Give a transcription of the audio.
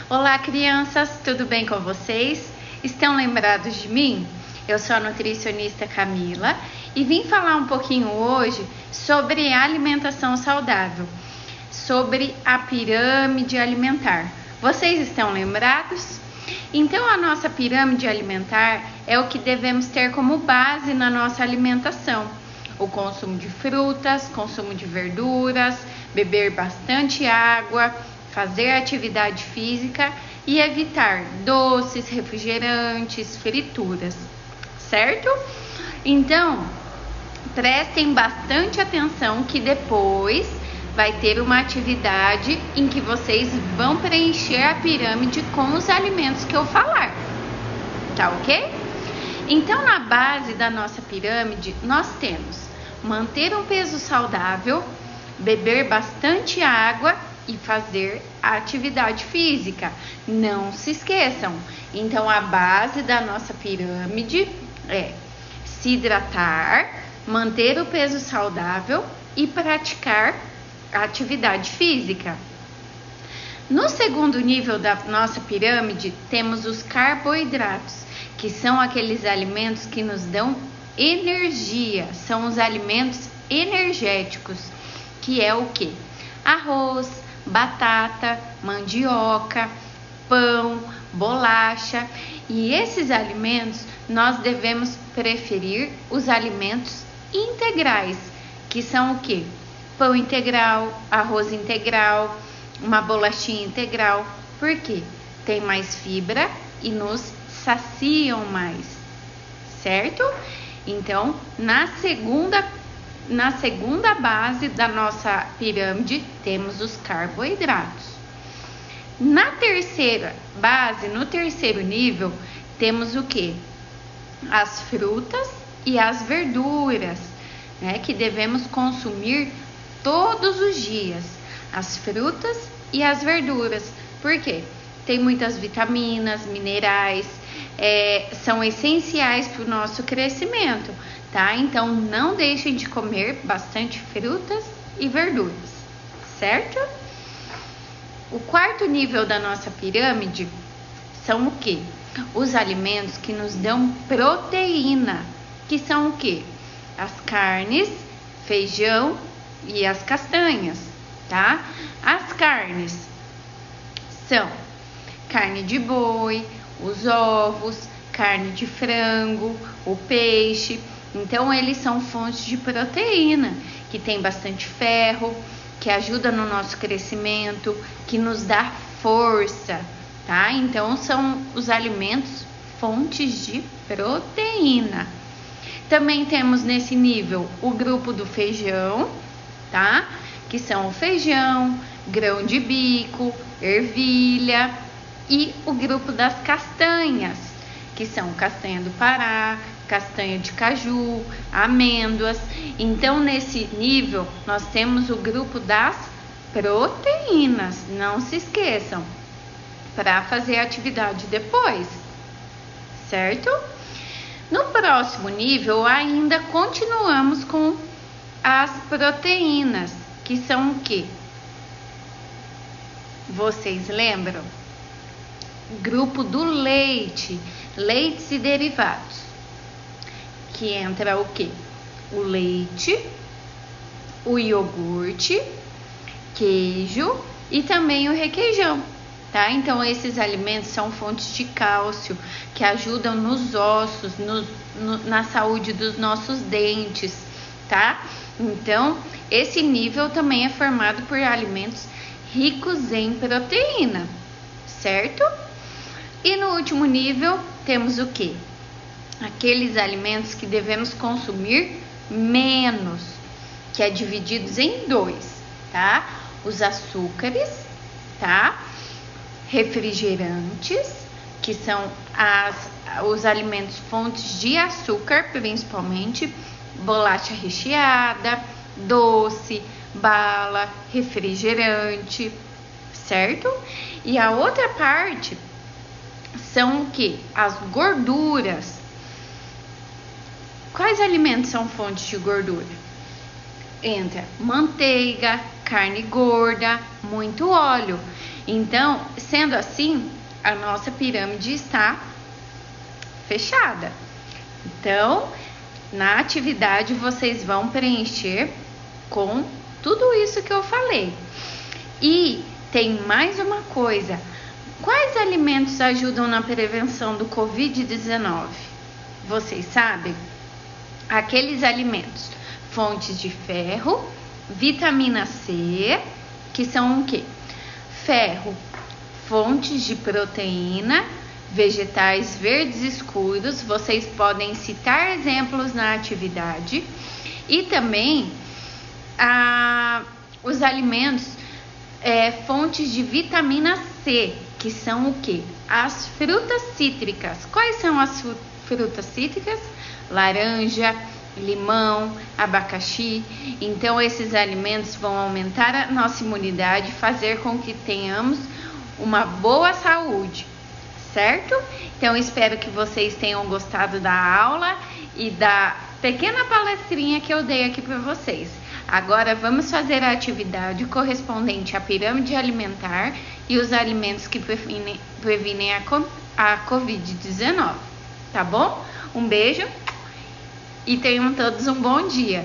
Olá, crianças, tudo bem com vocês? Estão lembrados de mim? Eu sou a nutricionista Camila e vim falar um pouquinho hoje sobre alimentação saudável, sobre a pirâmide alimentar. Vocês estão lembrados? Então, a nossa pirâmide alimentar é o que devemos ter como base na nossa alimentação. O consumo de frutas, consumo de verduras, beber bastante água, fazer atividade física e evitar doces, refrigerantes, frituras, certo? Então, prestem bastante atenção que depois vai ter uma atividade em que vocês vão preencher a pirâmide com os alimentos que eu falar, tá ok? Então, na base da nossa pirâmide, nós temos manter um peso saudável, beber bastante água e fazer atividade física. Não se esqueçam. Então, a base da nossa pirâmide é se hidratar, manter o peso saudável e praticar atividade física. No segundo nível da nossa pirâmide, temos os carboidratos, que são aqueles alimentos que nos dão energia, são os alimentos energéticos, que é o que? Arroz, batata, mandioca, pão, bolacha. E esses alimentos nós devemos preferir os alimentos integrais, que são o que? Pão integral, arroz integral, uma bolachinha integral. Por quê? Tem mais fibra e nos saciam mais, certo? Então, na segunda base da nossa pirâmide, temos os carboidratos. Na terceira base, no terceiro nível, temos o que? As frutas e as verduras, né? Que devemos consumir todos os dias. As frutas e as verduras. Por quê? Tem muitas vitaminas, minerais, são essenciais para o nosso crescimento, tá? Então, não deixem de comer bastante frutas e verduras, certo? O quarto nível da nossa pirâmide são o quê? Os alimentos que nos dão proteína, que são o quê? As carnes, feijão e as castanhas, tá? As carnes são carne de boi, os ovos, carne de frango, o peixe. Então, eles são fontes de proteína, que tem bastante ferro, que ajuda no nosso crescimento, que nos dá força, tá? Então, são os alimentos fontes de proteína. Também temos nesse nível o grupo do feijão, tá? Que são o feijão, grão de bico, ervilha, e o grupo das castanhas, que são castanha do Pará, castanha de caju, amêndoas. Então, nesse nível, nós temos o grupo das proteínas. Não se esqueçam, para fazer atividade depois, certo? No próximo nível, ainda continuamos com as proteínas, que são o quê? Vocês lembram? Grupo do leite, leites e derivados, que entra o que? O leite, o iogurte, queijo e também o requeijão, tá? Então, esses alimentos são fontes de cálcio, que ajudam nos ossos, na saúde dos nossos dentes, tá? Então, esse nível também é formado por alimentos ricos em proteína, certo? E no último nível, temos o que? Aqueles alimentos que devemos consumir menos, que é divididos em dois, tá? Os açúcares, tá? Refrigerantes, que são os alimentos fontes de açúcar, principalmente, bolacha recheada, doce, bala, refrigerante, certo? E a outra parte são o que? As gorduras. Quais alimentos são fontes de gordura? Entra manteiga, carne gorda, muito óleo. Então, sendo assim, a nossa pirâmide está fechada. Então, na atividade vocês vão preencher com tudo isso que eu falei. E tem mais uma coisa. Quais alimentos ajudam na prevenção do Covid-19? Vocês sabem? Aqueles alimentos, fontes de ferro, vitamina C, que são o quê? Ferro, fontes de proteína, vegetais verdes escuros, vocês podem citar exemplos na atividade, e também os alimentos, fontes de vitamina C, que são o quê? As frutas cítricas. Quais são as frutas cítricas? Laranja, limão, abacaxi. Então, esses alimentos vão aumentar a nossa imunidade, fazer com que tenhamos uma boa saúde, certo? Então, espero que vocês tenham gostado da aula e da pequena palestrinha que eu dei aqui para vocês. Agora, vamos fazer a atividade correspondente à pirâmide alimentar e os alimentos que previnem a Covid-19, tá bom? Um beijo e tenham todos um bom dia!